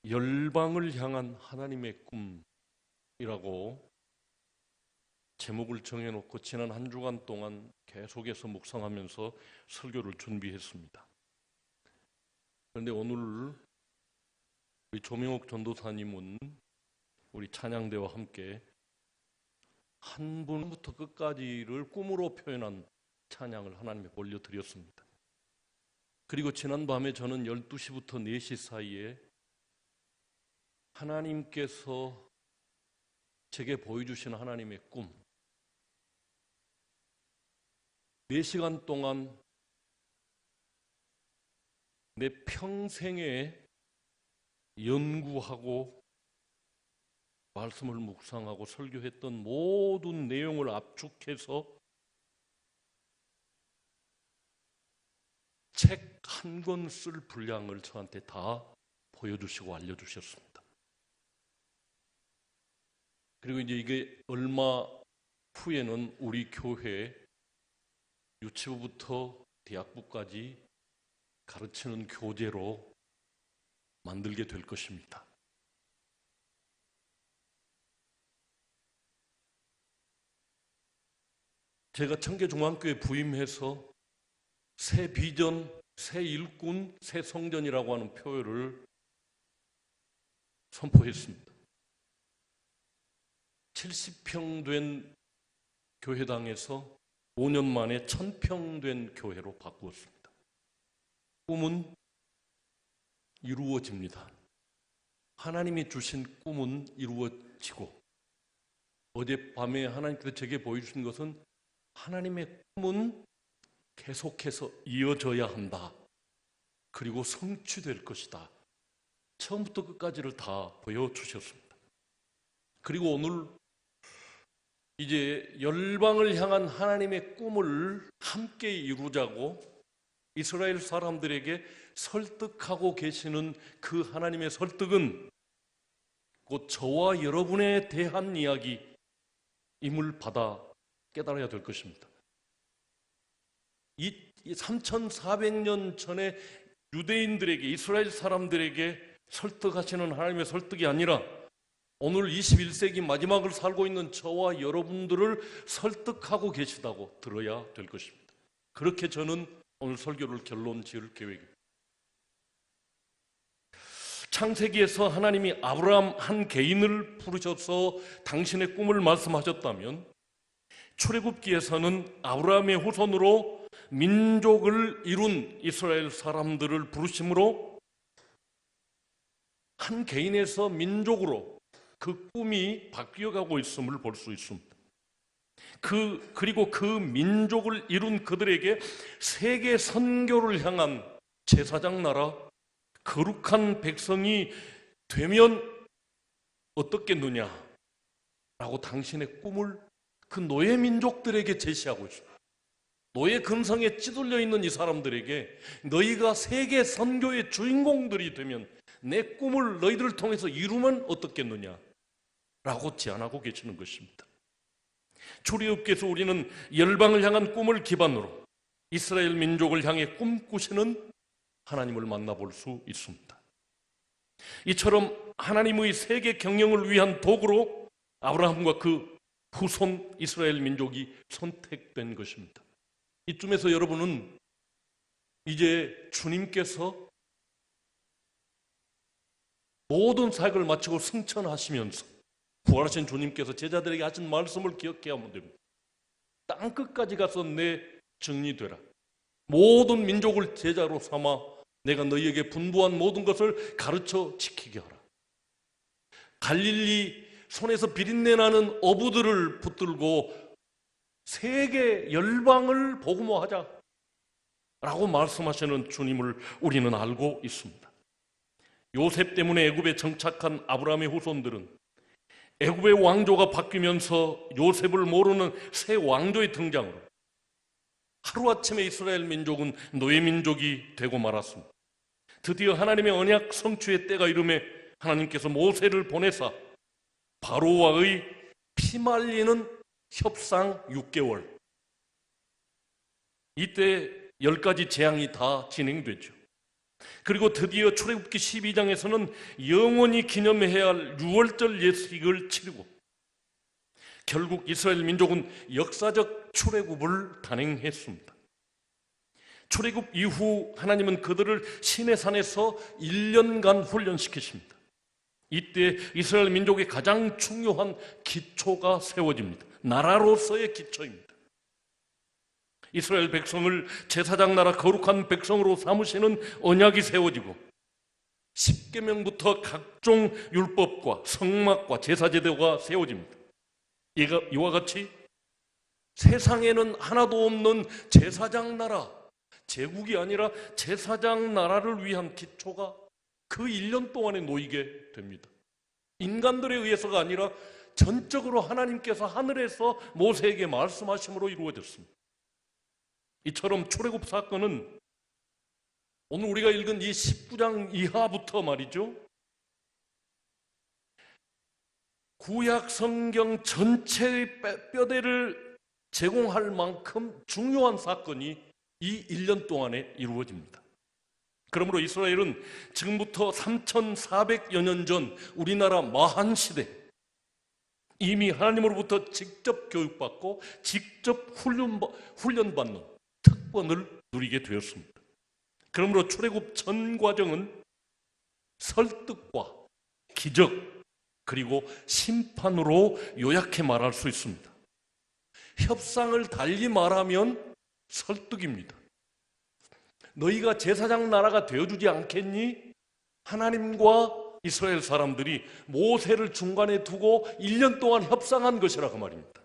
열방을 향한 하나님의 꿈이라고 제목을 정해놓고 지난 한 주간 동안 계속해서 묵상하면서 설교를 준비했습니다. 그런데 오늘 우리 조명옥 전도사님은 우리 찬양대와 함께 한 분부터 끝까지를 꿈으로 표현한 찬양을 하나님께 올려드렸습니다. 그리고 지난밤에 저는 12시부터 4시 사이에 하나님께서 제게 보여주신 하나님의 꿈, 4시간 동안 내 평생에 연구하고 말씀을 묵상하고 설교했던 모든 내용을 압축해서 책 한 권 쓸 분량을 저한테 다 보여주시고 알려주셨습니다. 그리고 이제 이게 얼마 후에는 우리 교회 유치부부터 대학부까지 가르치는 교재로 만들게 될 것입니다. 제가 청계중앙교회 부임해서 새 비전, 새 일꾼, 새 성전이라고 하는 표어를 선포했습니다. 70평 된 교회당에서 5년 만에 1000평 된 교회로 바꾸었습니다. 꿈은 이루어집니다. 하나님이 주신 꿈은 이루어지고, 어젯밤에 하나님께서 제게 보여주신 것은 하나님의 꿈은 계속해서 이어져야 한다. 그리고 성취될 것이다. 처음부터 끝까지를 다 보여주셨습니다. 그리고 오늘 이제 열방을 향한 하나님의 꿈을 함께 이루자고 이스라엘 사람들에게 설득하고 계시는 그 하나님의 설득은 곧 저와 여러분에 대한 이야기임을 받아 깨달아야 될 것입니다. 이 3400년 전에 유대인들에게, 이스라엘 사람들에게 설득하시는 하나님의 설득이 아니라 오늘 21세기 마지막을 살고 있는 저와 여러분들을 설득하고 계시다고 들어야 될 것입니다. 그렇게 저는 오늘 설교를 결론 지을 계획입니다. 창세기에서 하나님이 아브라함 한 개인을 부르셔서 당신의 꿈을 말씀하셨다면, 출애굽기에서는 아브라함의 후손으로 민족을 이룬 이스라엘 사람들을 부르심으로 한 개인에서 민족으로 그 꿈이 바뀌어가고 있음을 볼 수 있습니다. 그리고 그 민족을 이룬 그들에게 세계 선교를 향한 제사장 나라, 거룩한 백성이 되면 어떻겠느냐라고 당신의 꿈을 그 노예 민족들에게 제시하고 있습니다. 노예 근성에 찌들려 있는 이 사람들에게 너희가 세계 선교의 주인공들이 되면 내 꿈을 너희들을 통해서 이루면 어떻겠느냐라고 제안하고 계시는 것입니다. 출애굽기에서 우리는 열방을 향한 꿈을 기반으로 이스라엘 민족을 향해 꿈꾸시는 하나님을 만나볼 수 있습니다. 이처럼 하나님의 세계 경영을 위한 도구로 아브라함과 그 후손 이스라엘 민족이 선택된 것입니다. 이쯤에서 여러분은 이제 주님께서 모든 사역을 마치고 승천하시면서 부활하신 주님께서 제자들에게 하신 말씀을 기억해야 하면 됩니다. 땅끝까지 가서 내 정리되라. 모든 민족을 제자로 삼아 내가 너희에게 분부한 모든 것을 가르쳐 지키게 하라. 갈릴리 손에서 비린내 나는 어부들을 붙들고 세계 열방을 복음화하자 라고 말씀하시는 주님을 우리는 알고 있습니다. 요셉 때문에 애굽에 정착한 아브라함의 후손들은 애굽의 왕조가 바뀌면서 요셉을 모르는 새 왕조의 등장으로 하루아침에 이스라엘 민족은 노예 민족이 되고 말았습니다. 드디어 하나님의 언약 성취의 때가 이름에 하나님께서 모세를 보내사 바로와의 피말리는 협상 6개월, 이때 10가지 재앙이 다 진행되죠. 그리고 드디어 출애굽기 12장에서는 영원히 기념해야 할 유월절 예식을 치르고 결국 이스라엘 민족은 역사적 출애굽을 단행했습니다. 출애굽 이후 하나님은 그들을 시내산에서 1년간 훈련시키십니다. 이때 이스라엘 민족의 가장 중요한 기초가 세워집니다. 나라로서의 기초입니다. 이스라엘 백성을 제사장 나라 거룩한 백성으로 삼으시는 언약이 세워지고 십계명부터 각종 율법과 성막과 제사제도가 세워집니다. 이와 같이 세상에는 하나도 없는 제사장 나라, 제국이 아니라 제사장 나라를 위한 기초가 그 1년 동안에 놓이게 됩니다. 인간들에 의해서가 아니라 전적으로 하나님께서 하늘에서 모세에게 말씀하심으로 이루어졌습니다. 이처럼 출애굽 사건은 오늘 우리가 읽은 이 19장 이하부터 말이죠, 구약 성경 전체의 뼈대를 제공할 만큼 중요한 사건이 이 1년 동안에 이루어집니다. 그러므로 이스라엘은 지금부터 3400여 년 전 우리나라 마한시대 이미 하나님으로부터 직접 교육받고 직접 훈련받는 특권을 누리게 되었습니다. 그러므로 출애굽 전 과정은 설득과 기적 그리고 심판으로 요약해 말할 수 있습니다. 협상을 달리 말하면 설득입니다. 너희가 제사장 나라가 되어주지 않겠니? 하나님과 이스라엘 사람들이 모세를 중간에 두고 1년 동안 협상한 것이라 그 말입니다.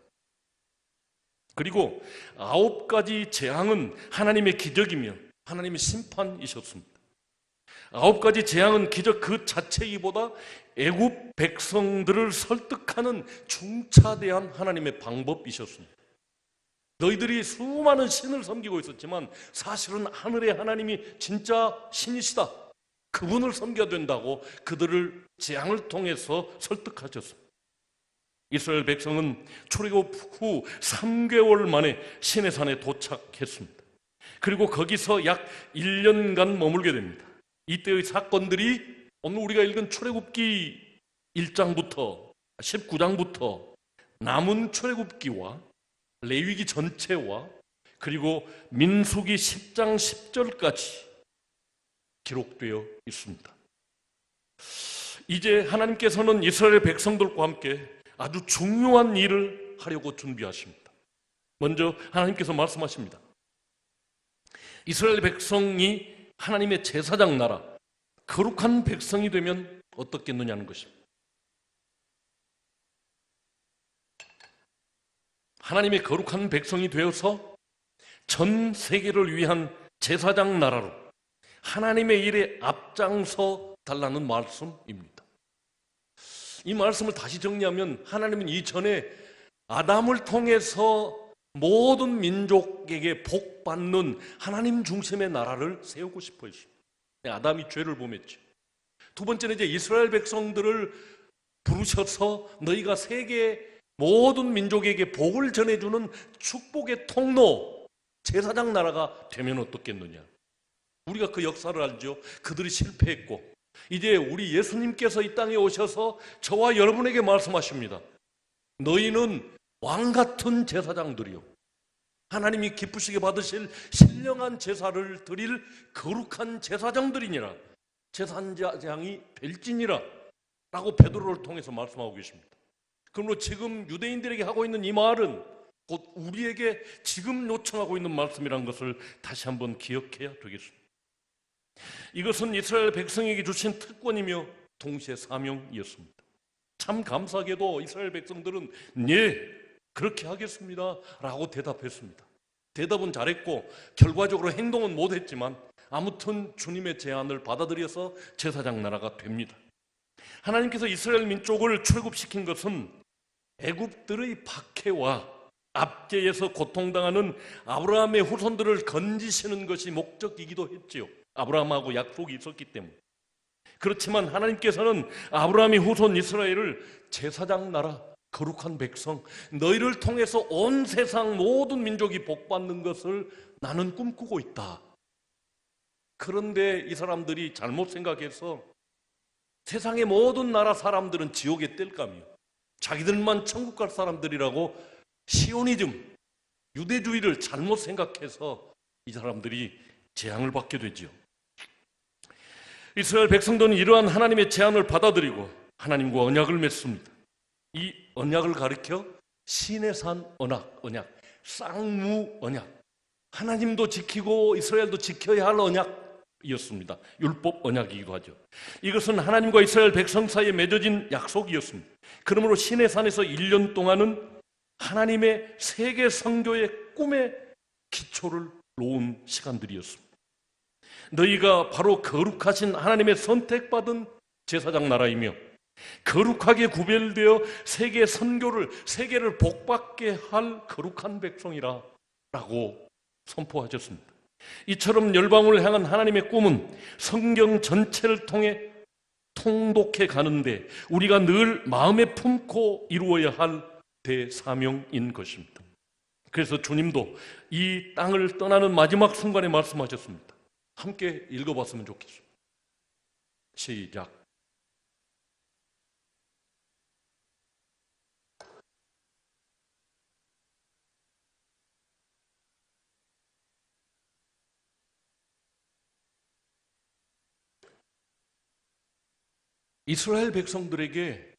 그리고 9가지 재앙은 하나님의 기적이며 하나님의 심판이셨습니다. 9가지 재앙은 기적 그 자체이보다 애굽 백성들을 설득하는 중차대한 하나님의 방법이셨습니다. 너희들이 수많은 신을 섬기고 있었지만 사실은 하늘의 하나님이 진짜 신이시다, 그분을 섬겨야 된다고 그들을 재앙을 통해서 설득하셨습니다. 이스라엘 백성은 출애굽 후 3개월 만에 시내산에 도착했습니다. 그리고 거기서 약 1년간 머물게 됩니다. 이때의 사건들이 오늘 우리가 읽은 출애굽기 1장부터 19장부터 남은 출애굽기와 레위기 전체와 그리고 민수기 10장 10절까지 기록되어 있습니다. 이제 하나님께서는 이스라엘 백성들과 함께 아주 중요한 일을 하려고 준비하십니다. 먼저 하나님께서 말씀하십니다. 이스라엘 백성이 하나님의 제사장 나라, 거룩한 백성이 되면 어떻겠느냐는 것입니다. 하나님의 거룩한 백성이 되어서 전 세계를 위한 제사장 나라로 하나님의 일에 앞장서 달라는 말씀입니다. 이 말씀을 다시 정리하면 하나님은 이전에 아담을 통해서 모든 민족에게 복받는 하나님 중심의 나라를 세우고 싶어 했습니다. 아담이 죄를 범했죠. 두 번째는 이제 이스라엘 백성들을 부르셔서 너희가 세계 모든 민족에게 복을 전해주는 축복의 통로, 제사장 나라가 되면 어떻겠느냐. 우리가 그 역사를 알죠. 그들이 실패했고 이제 우리 예수님께서 이 땅에 오셔서 저와 여러분에게 말씀하십니다. 너희는 왕같은 제사장들이요, 하나님이 기쁘시게 받으실 신령한 제사를 드릴 거룩한 제사장들이니라, 제사장이 될지니라 라고 베드로를 통해서 말씀하고 계십니다. 그러므로 지금 유대인들에게 하고 있는 이 말은 곧 우리에게 지금 요청하고 있는 말씀이라는 것을 다시 한번 기억해야 되겠습니다. 이것은 이스라엘 백성에게 주신 특권이며 동시에 사명이었습니다. 참 감사하게도 이스라엘 백성들은 네, 그렇게 하겠습니다 라고 대답했습니다. 대답은 잘했고 결과적으로 행동은 못했지만 아무튼 주님의 제안을 받아들여서 제사장 나라가 됩니다. 하나님께서 이스라엘 민족을 출애굽시킨 것은 애굽들의 박해와 압제에서 고통당하는 아브라함의 후손들을 건지시는 것이 목적이기도 했지요. 아브라함하고 약속이 있었기 때문에. 그렇지만 하나님께서는 아브라함의 후손 이스라엘을 제사장 나라, 거룩한 백성, 너희를 통해서 온 세상 모든 민족이 복받는 것을 나는 꿈꾸고 있다, 그런데 이 사람들이 잘못 생각해서 세상의 모든 나라 사람들은 지옥에 뜰 감이요, 자기들만 천국 갈 사람들이라고 시오니즘, 유대주의를 잘못 생각해서 이 사람들이 재앙을 받게 되지요. 이스라엘 백성들은 이러한 하나님의 제안을 받아들이고 하나님과 언약을 맺습니다. 이 언약을 가리켜 시내산 언약, 쌍무 언약, 하나님도 지키고 이스라엘도 지켜야 할 언약이었습니다. 율법 언약이기도 하죠. 이것은 하나님과 이스라엘 백성 사이에 맺어진 약속이었습니다. 그러므로 시내산에서 1년 동안은 하나님의 세계 선교의 꿈의 기초를 놓은 시간들이었습니다. 너희가 바로 거룩하신 하나님의 선택받은 제사장 나라이며 거룩하게 구별되어 세계 선교를, 세계를 복받게 할 거룩한 백성이라 라고 선포하셨습니다. 이처럼 열방을 향한 하나님의 꿈은 성경 전체를 통해 통독해 가는데 우리가 늘 마음에 품고 이루어야 할 대사명인 것입니다. 그래서 주님도 이 땅을 떠나는 마지막 순간에 말씀하셨습니다. 함께 읽어봤으면 좋겠습니다. 시작. 이스라엘 백성들에게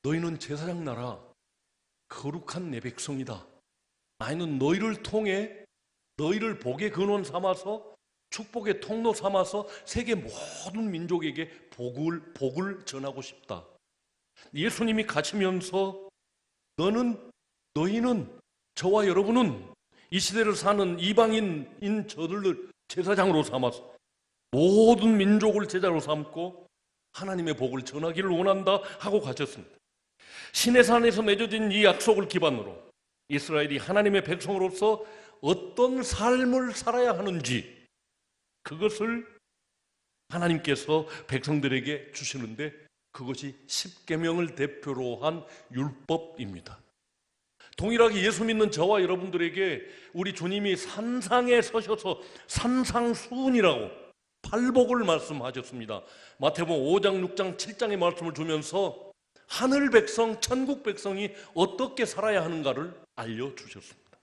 너희는 제사장 나라, 거룩한 내 백성이다. 나는 너희를 통해 너희를 복의 근원 삼아서 축복의 통로 삼아서 세계 모든 민족에게 복을 전하고 싶다. 예수님이 가시면서 너희는, 저와 여러분은 이 시대를 사는 이방인인 저들을 제사장으로 삼아서 모든 민족을 제자로 삼고 하나님의 복을 전하기를 원한다 하고 가셨습니다. 시내산에서 맺어진 이 약속을 기반으로 이스라엘이 하나님의 백성으로서 어떤 삶을 살아야 하는지 그것을 하나님께서 백성들에게 주시는데 그것이 십계명을 대표로 한 율법입니다. 동일하게 예수 믿는 저와 여러분들에게 우리 주님이 산상에 서셔서 산상수훈이라고 팔복을 말씀하셨습니다. 마태복음 5장, 6장, 7장의 말씀을 주면서 하늘 백성, 천국 백성이 어떻게 살아야 하는가를 알려주셨습니다.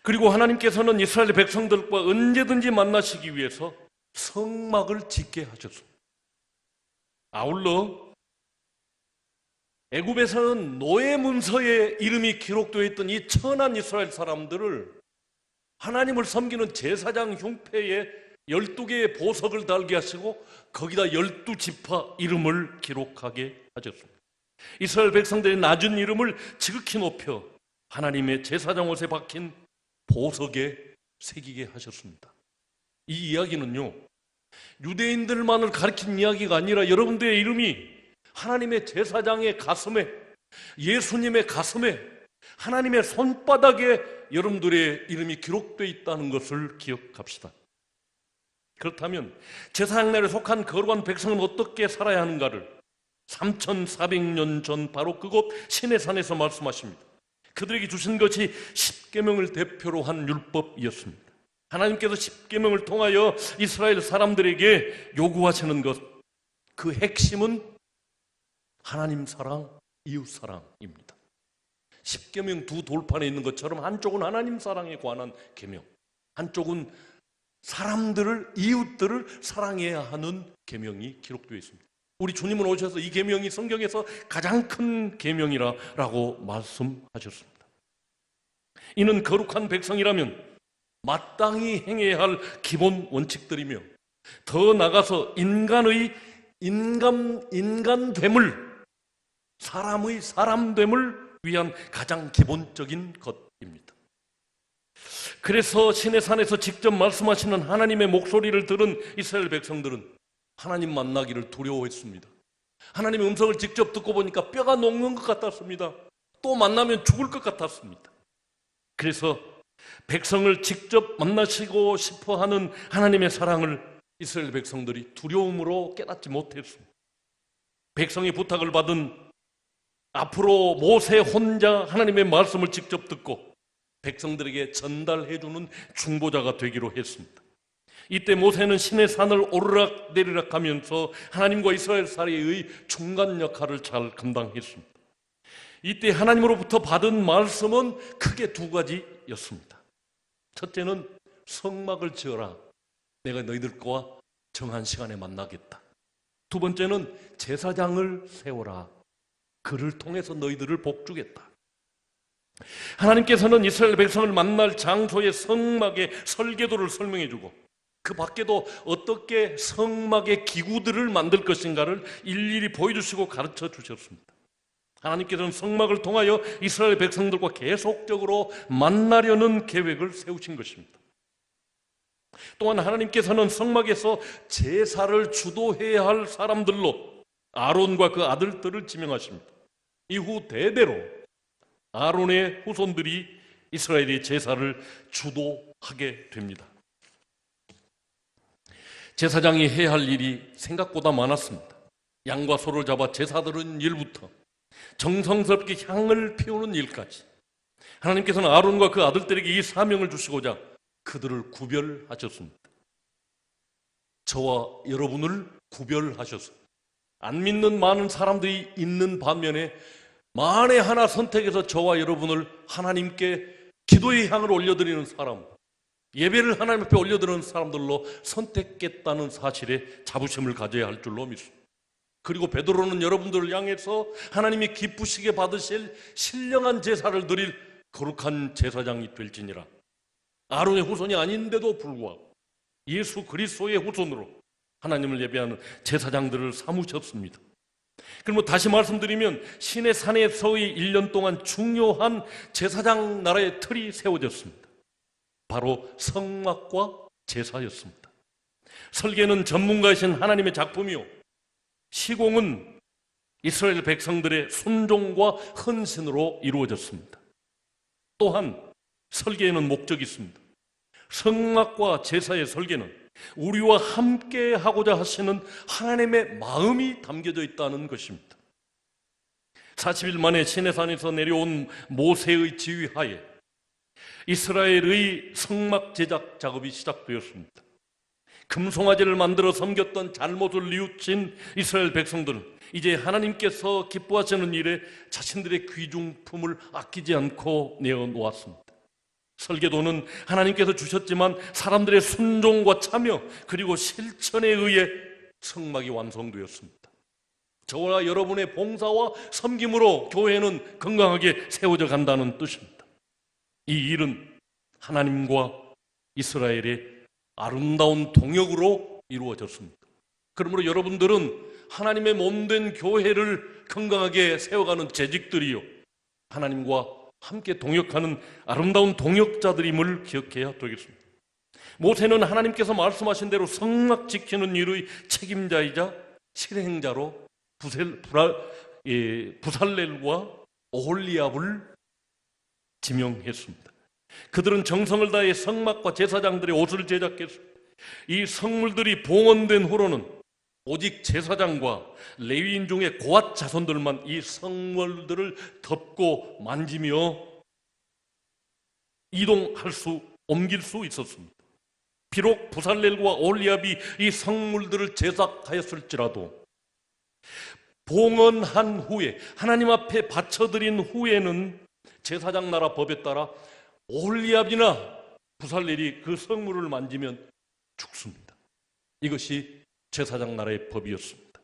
그리고 하나님께서는 이스라엘 백성들과 언제든지 만나시기 위해서 성막을 짓게 하셨습니다. 아울러 애굽에서는 노예 문서에 이름이 기록되어 있던 이 천한 이스라엘 사람들을 하나님을 섬기는 제사장 흉패에 12개의 보석을 달게 하시고 거기다 12지파 이름을 기록하게 하셨습니다. 이스라엘 백성들의 낮은 이름을 지극히 높여 하나님의 제사장 옷에 박힌 보석에 새기게 하셨습니다. 이 이야기는요, 유대인들만을 가리킨 이야기가 아니라 여러분들의 이름이 하나님의 제사장의 가슴에, 예수님의 가슴에, 하나님의 손바닥에 여러분들의 이름이 기록되어 있다는 것을 기억합시다. 그렇다면 제사장 나라에 속한 거룩한 백성은 어떻게 살아야 하는가를 3400년 전 바로 그곳 시내산에서 말씀하십니다. 그들에게 주신 것이 십계명을 대표로 한 율법이었습니다. 하나님께서 십계명을 통하여 이스라엘 사람들에게 요구하시는 것, 그 핵심은 하나님 사랑, 이웃 사랑입니다. 십계명 두 돌판에 있는 것처럼 한쪽은 하나님 사랑에 관한 계명, 한쪽은 사람들을, 이웃들을 사랑해야 하는 계명이 기록되어 있습니다. 우리 주님은 오셔서 이 계명이 성경에서 가장 큰 계명이라고 말씀하셨습니다. 이는 거룩한 백성이라면 마땅히 행해야 할 기본 원칙들이며 더 나아가서 인간됨을, 사람의 사람됨을 위한 가장 기본적인 것입니다. 그래서 시내산에서 직접 말씀하시는 하나님의 목소리를 들은 이스라엘 백성들은 하나님 만나기를 두려워했습니다. 하나님의 음성을 직접 듣고 보니까 뼈가 녹는 것 같았습니다. 또 만나면 죽을 것 같았습니다. 그래서 백성을 직접 만나시고 싶어하는 하나님의 사랑을 이스라엘 백성들이 두려움으로 깨닫지 못했습니다. 백성의 부탁을 받은 앞으로 모세 혼자 하나님의 말씀을 직접 듣고 백성들에게 전달해주는 중보자가 되기로 했습니다. 이때 모세는 신의 산을 오르락 내리락 하면서 하나님과 이스라엘 사이의 중간 역할을 잘 감당했습니다. 이때 하나님으로부터 받은 말씀은 크게 두 가지였습니다. 첫째는 성막을 지어라. 내가 너희들과 정한 시간에 만나겠다. 두 번째는 제사장을 세워라. 그를 통해서 너희들을 복주겠다. 하나님께서는 이스라엘 백성을 만날 장소의 성막의 설계도를 설명해주고 그 밖에도 어떻게 성막의 기구들을 만들 것인가를 일일이 보여주시고 가르쳐 주셨습니다. 하나님께서는 성막을 통하여 이스라엘 백성들과 계속적으로 만나려는 계획을 세우신 것입니다. 또한 하나님께서는 성막에서 제사를 주도해야 할 사람들로 아론과 그 아들들을 지명하십니다. 이후 대대로 아론의 후손들이 이스라엘의 제사를 주도하게 됩니다. 제사장이 해야 할 일이 생각보다 많았습니다. 양과 소를 잡아 제사 드리는 일부터 정성스럽게 향을 피우는 일까지 하나님께서는 아론과 그 아들들에게 이 사명을 주시고자 그들을 구별하셨습니다. 저와 여러분을 구별하셔서 안 믿는 많은 사람들이 있는 반면에 만에 하나 선택해서 저와 여러분을 하나님께 기도의 향을 올려드리는 사람, 예배를 하나님 앞에 올려드리는 사람들로 선택했다는 사실에 자부심을 가져야 할 줄로 믿습니다. 그리고 베드로는 여러분들을 향해서 하나님이 기쁘시게 받으실 신령한 제사를 드릴 거룩한 제사장이 될지니라. 아론의 후손이 아닌데도 불구하고 예수 그리스도의 후손으로 하나님을 예배하는 제사장들을 삼으셨습니다. 그럼 다시 말씀드리면 신의 산에서의 1년 동안 중요한 제사장 나라의 틀이 세워졌습니다. 바로 성막과 제사였습니다. 설계는 전문가이신 하나님의 작품이요, 시공은 이스라엘 백성들의 순종과 헌신으로 이루어졌습니다. 또한 설계에는 목적이 있습니다. 성막과 제사의 설계는 우리와 함께 하고자 하시는 하나님의 마음이 담겨져 있다는 것입니다. 40일 만에 시내산에서 내려온 모세의 지휘하에 이스라엘의 성막 제작 작업이 시작되었습니다. 금송아지를 만들어 섬겼던 잘못을 뉘우친 이스라엘 백성들은 이제 하나님께서 기뻐하시는 일에 자신들의 귀중품을 아끼지 않고 내어놓았습니다. 설계도는 하나님께서 주셨지만 사람들의 순종과 참여 그리고 실천에 의해 성막이 완성되었습니다. 저와 여러분의 봉사와 섬김으로 교회는 건강하게 세워져 간다는 뜻입니다. 이 일은 하나님과 이스라엘의 아름다운 동역으로 이루어졌습니다. 그러므로 여러분들은 하나님의 몸된 교회를 건강하게 세워가는 재직들이요, 하나님과 함께 동역하는 아름다운 동역자들임을 기억해야 되겠습니다. 모세는 하나님께서 말씀하신 대로 성막 지키는 일의 책임자이자 실행자로 부살렐과 오홀리압을 지명했습니다. 그들은 정성을 다해 성막과 제사장들의 옷을 제작했습니다. 이 성물들이 봉헌된 후로는 오직 제사장과 레위인 중에 고앗 자손들만 이 성물들을 덮고 만지며 옮길 수 있었습니다. 비록 부살렐과 올리압이 이 성물들을 제작하였을지라도 봉헌한 후에 하나님 앞에 바쳐드린 후에는 제사장 나라 법에 따라 올리압이나 부살렐이 그 성물을 만지면 죽습니다. 이것이 제사장 나라의 법이었습니다.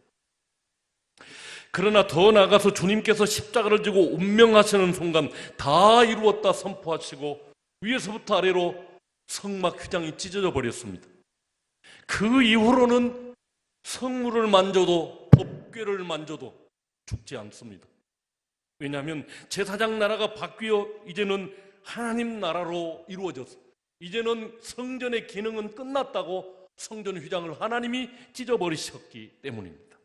그러나 더 나아가서 주님께서 십자가를 지고 운명하시는 순간 다 이루었다 선포하시고 위에서부터 아래로 성막 휘장이 찢어져 버렸습니다. 그 이후로는 성물을 만져도 법궤를 만져도 죽지 않습니다. 왜냐하면 제사장 나라가 바뀌어 이제는 하나님 나라로 이루어졌어요. 이제는 성전의 기능은 끝났다고 성전 휘장을 하나님이 찢어버리셨기 때문입니다.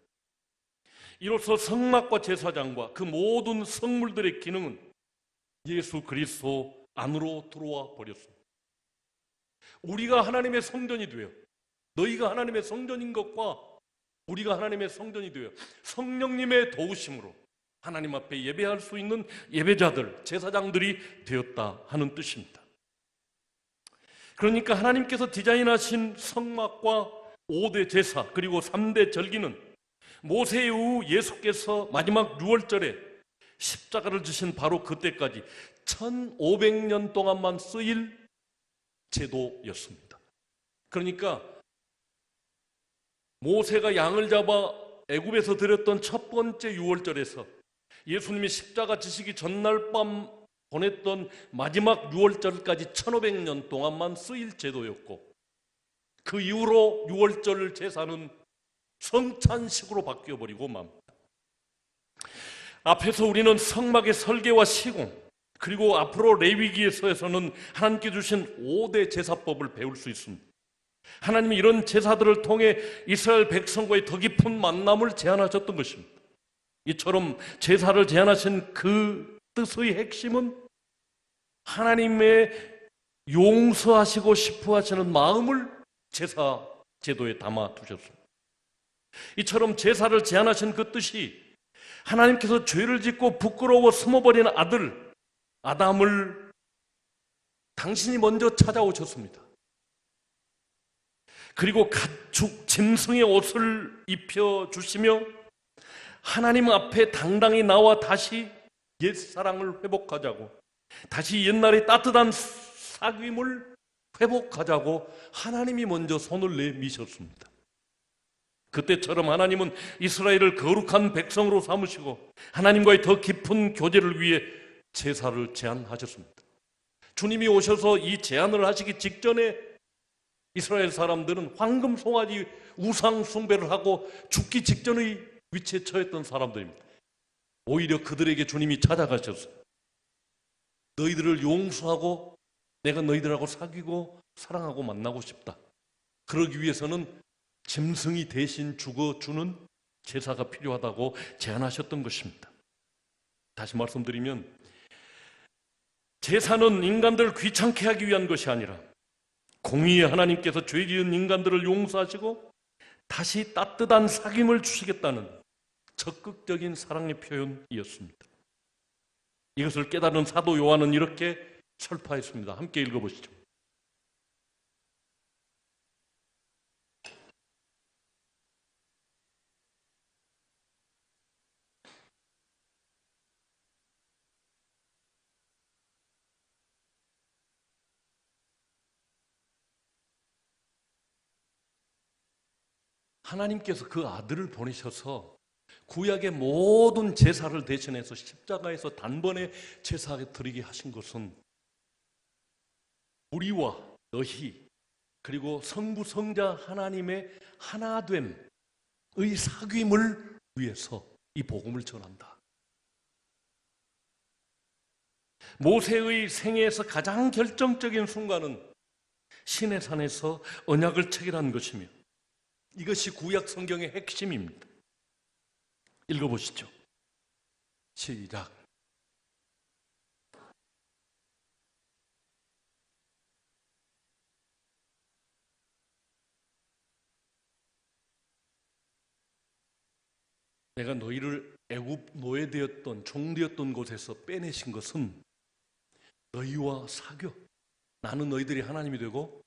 이로써 성막과 제사장과 그 모든 성물들의 기능은 예수 그리스도 안으로 들어와 버렸습니다. 우리가 하나님의 성전이 되어, 너희가 하나님의 성전인 것과 우리가 하나님의 성전이 되어 성령님의 도우심으로 하나님 앞에 예배할 수 있는 예배자들, 제사장들이 되었다 하는 뜻입니다. 그러니까 하나님께서 디자인하신 성막과 5대 제사 그리고 3대 절기는 모세 이후 예수께서 마지막 6월절에 십자가를 지신 바로 그때까지 1500년 동안만 쓰일 제도였습니다. 그러니까 모세가 양을 잡아 애굽에서 드렸던 첫 번째 6월절에서 예수님이 십자가 지시기 전날 밤 보냈던 마지막 6월절까지 1500년 동안만 쓰일 제도였고, 그 이후로 6월절 제사는 성찬식으로 바뀌어버리고 맙니다. 앞에서 우리는 성막의 설계와 시공, 그리고 앞으로 레위기에서는 하나님께 주신 5대 제사법을 배울 수 있습니다. 하나님이 이런 제사들을 통해 이스라엘 백성과의 더 깊은 만남을 제안하셨던 것입니다. 이처럼 제사를 제안하신 그 뜻의 핵심은 하나님의 용서하시고 싶어 하시는 마음을 제사 제도에 담아 두셨습니다. 이처럼 제사를 제안하신 그 뜻이 하나님께서 죄를 짓고 부끄러워 숨어버린 아들 아담을 당신이 먼저 찾아오셨습니다. 그리고 가축 짐승의 옷을 입혀주시며 하나님 앞에 당당히 나와 다시 옛사랑을 회복하자고, 다시 옛날의 따뜻한 사귐을 회복하자고 하나님이 먼저 손을 내미셨습니다. 그때처럼 하나님은 이스라엘을 거룩한 백성으로 삼으시고 하나님과의 더 깊은 교제를 위해 제사를 제안하셨습니다. 주님이 오셔서 이 제안을 하시기 직전에 이스라엘 사람들은 황금 송아지 우상 숭배를 하고 죽기 직전의 위치에 처했던 사람들입니다. 오히려 그들에게 주님이 찾아가셔서 너희들을 용서하고 내가 너희들하고 사귀고 사랑하고 만나고 싶다. 그러기 위해서는 짐승이 대신 죽어주는 제사가 필요하다고 제안하셨던 것입니다. 다시 말씀드리면 제사는 인간들을 귀찮게 하기 위한 것이 아니라 공의의 하나님께서 죄 지은 인간들을 용서하시고 다시 따뜻한 사귐을 주시겠다는 적극적인 사랑의 표현이었습니다. 이것을 깨달은 사도 요한은 이렇게 설파했습니다. 함께 읽어보시죠. 하나님께서 그 아들을 보내셔서 구약의 모든 제사를 대신해서 십자가에서 단번에 제사하게 드리게 하신 것은 우리와 너희 그리고 성부 성자 하나님의 하나됨의 사귐을 위해서 이 복음을 전한다. 모세의 생애에서 가장 결정적인 순간은 시내산에서 언약을 체결한 것이며 이것이 구약 성경의 핵심입니다. 읽어보시죠. 시작. 내가 너희를 애굽 노예되었던 종되었던 곳에서 빼내신 것은 너희와 사귐, 나는 너희들이 하나님이 되고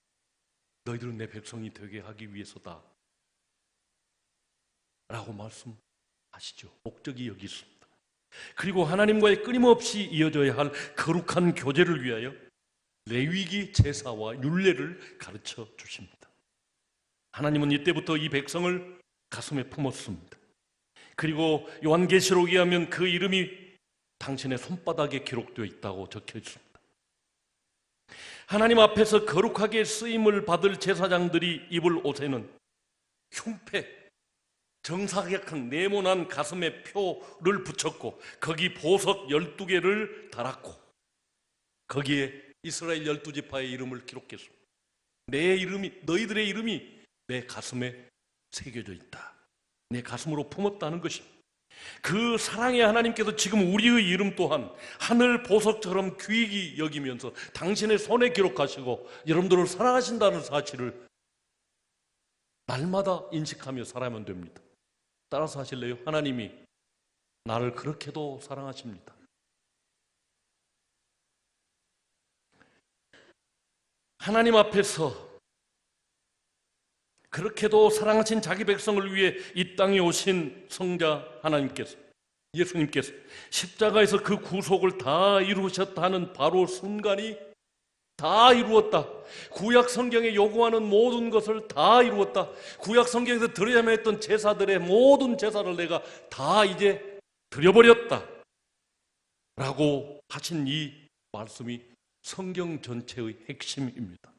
너희들은 내 백성이 되게 하기 위해서다 라고 말씀하시죠. 목적이 여기 있습니다. 그리고 하나님과의 끊임없이 이어져야 할 거룩한 교제를 위하여 레위기 제사와 율례를 가르쳐 주십니다. 하나님은 이때부터 이 백성을 가슴에 품었습니다. 그리고 요한계시록에 의하면 그 이름이 당신의 손바닥에 기록되어 있다고 적혀 있습니다. 하나님 앞에서 거룩하게 쓰임을 받을 제사장들이 입을 옷에는 흉패, 정사각한 네모난 가슴에 표를 붙였고 거기 보석 12개를 달았고 거기에 이스라엘 12지파의 이름을 기록했습니다. 내 이름이, 너희들의 이름이 내 가슴에 새겨져 있다. 내 가슴으로 품었다는 것입니다. 그 사랑의 하나님께서 지금 우리의 이름 또한 하늘 보석처럼 귀히 여기면서 당신의 손에 기록하시고 여러분들을 사랑하신다는 사실을 날마다 인식하며 살아야만 됩니다. 따라서 하실래요? 하나님이 나를 그렇게도 사랑하십니다. 하나님 앞에서 그렇게도 사랑하신 자기 백성을 위해 이 땅에 오신 성자 하나님께서, 예수님께서 십자가에서 그 구속을 다 이루셨다는 바로 순간이 다 이루었다. 구약 성경에 요구하는 모든 것을 다 이루었다. 구약 성경에서 드려야만 했던 제사들의 모든 제사를 내가 다 이제 드려버렸다 라고 하신 이 말씀이 성경 전체의 핵심입니다.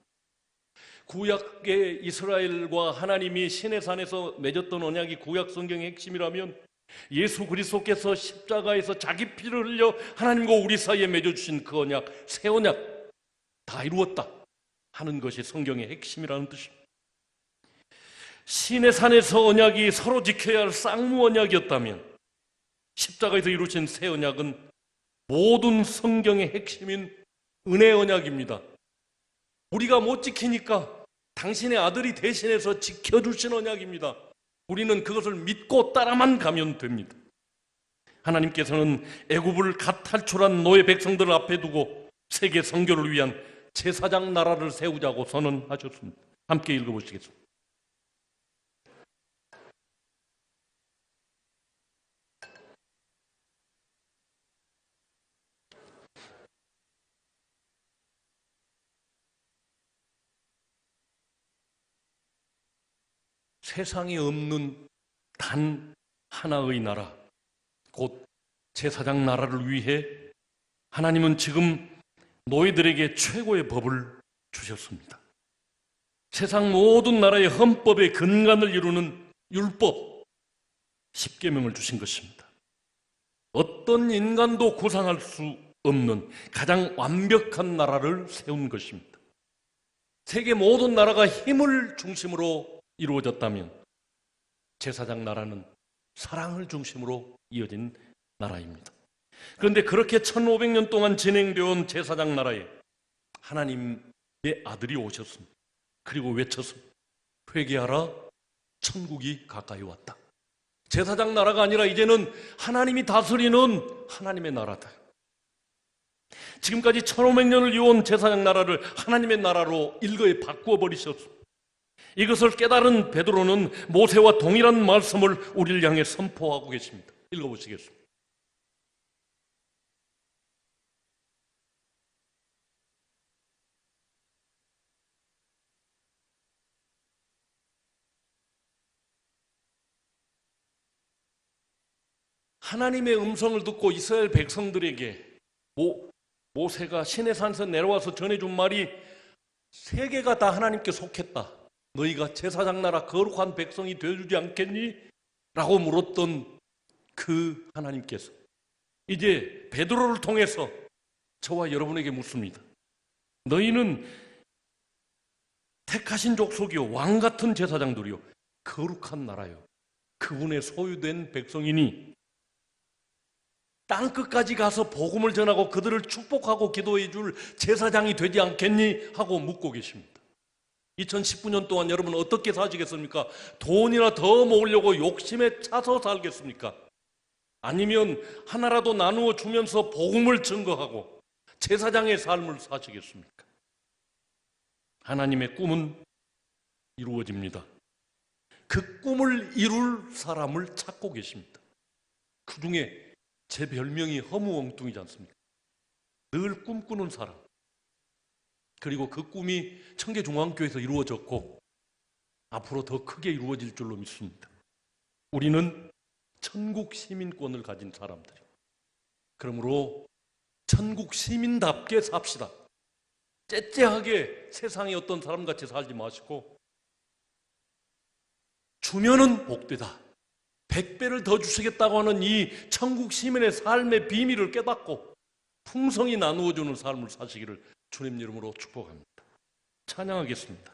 구약의 이스라엘과 하나님이 시내산에서 맺었던 언약이 구약 성경의 핵심이라면, 예수 그리스도께서 십자가에서 자기 피를 흘려 하나님과 우리 사이에 맺어주신 그 언약, 새 언약 다 이루었다 하는 것이 성경의 핵심이라는 뜻입니다. 시내산에서 언약이 서로 지켜야 할 쌍무 언약이었다면, 십자가에서 이루어진 새 언약은 모든 성경의 핵심인 은혜 언약입니다. 우리가 못 지키니까 당신의 아들이 대신해서 지켜주신 언약입니다. 우리는 그것을 믿고 따라만 가면 됩니다. 하나님께서는 애굽을 갓 탈출한 노예 백성들을 앞에 두고 세계 선교를 위한 제사장 나라를 세우자고 선언하셨습니다. 함께 읽어보시겠습니다. 세상에 없는 단 하나의 나라, 곧 제사장 나라를 위해 하나님은 지금 노예들에게 최고의 법을 주셨습니다. 세상 모든 나라의 헌법의 근간을 이루는 율법, 십계명을 주신 것입니다. 어떤 인간도 구상할 수 없는 가장 완벽한 나라를 세운 것입니다. 세계 모든 나라가 힘을 중심으로 이루어졌다면, 제사장 나라는 사랑을 중심으로 이어진 나라입니다. 그런데 그렇게 1500년 동안 진행되어 온 제사장 나라에 하나님의 아들이 오셨습니다. 그리고 외쳤습니다. 회개하라, 천국이 가까이 왔다. 제사장 나라가 아니라 이제는 하나님이 다스리는 하나님의 나라다. 지금까지 1500년을 이어온 제사장 나라를 하나님의 나라로 일거에 바꾸어 버리셨습니다. 이것을 깨달은 베드로는 모세와 동일한 말씀을 우리를 향해 선포하고 계십니다. 읽어보시겠습니다. 하나님의 음성을 듣고 이스라엘 백성들에게 모세가 시내산에서 내려와서 전해준 말이, 세계가 다 하나님께 속했다. 너희가 제사장 나라 거룩한 백성이 되어주지 않겠니? 라고 물었던 그 하나님께서 이제 베드로를 통해서 저와 여러분에게 묻습니다. 너희는 택하신 족속이요, 왕같은 제사장들이요, 거룩한 나라요, 그분의 소유된 백성이니 땅끝까지 가서 복음을 전하고 그들을 축복하고 기도해 줄 제사장이 되지 않겠니? 하고 묻고 계십니다. 2019년 동안 여러분 어떻게 사시겠습니까? 돈이나 더 모으려고 욕심에 차서 살겠습니까? 아니면 하나라도 나누어 주면서 복음을 증거하고 제사장의 삶을 사시겠습니까? 하나님의 꿈은 이루어집니다. 그 꿈을 이룰 사람을 찾고 계십니다. 그 중에 제 별명이 허무엉뚱이지 않습니까? 늘 꿈꾸는 사람. 그리고 그 꿈이 청계중앙교회에서 이루어졌고 앞으로 더 크게 이루어질 줄로 믿습니다. 우리는 천국 시민권을 가진 사람들이에요. 그러므로 천국 시민답게 삽시다. 째째하게 세상의 어떤 사람같이 살지 마시고, 주면은 복되다, 100배를 더 주시겠다고 하는 이 천국 시민의 삶의 비밀을 깨닫고 풍성히 나누어주는 삶을 사시기를 주님 이름으로 축복합니다. 찬양하겠습니다.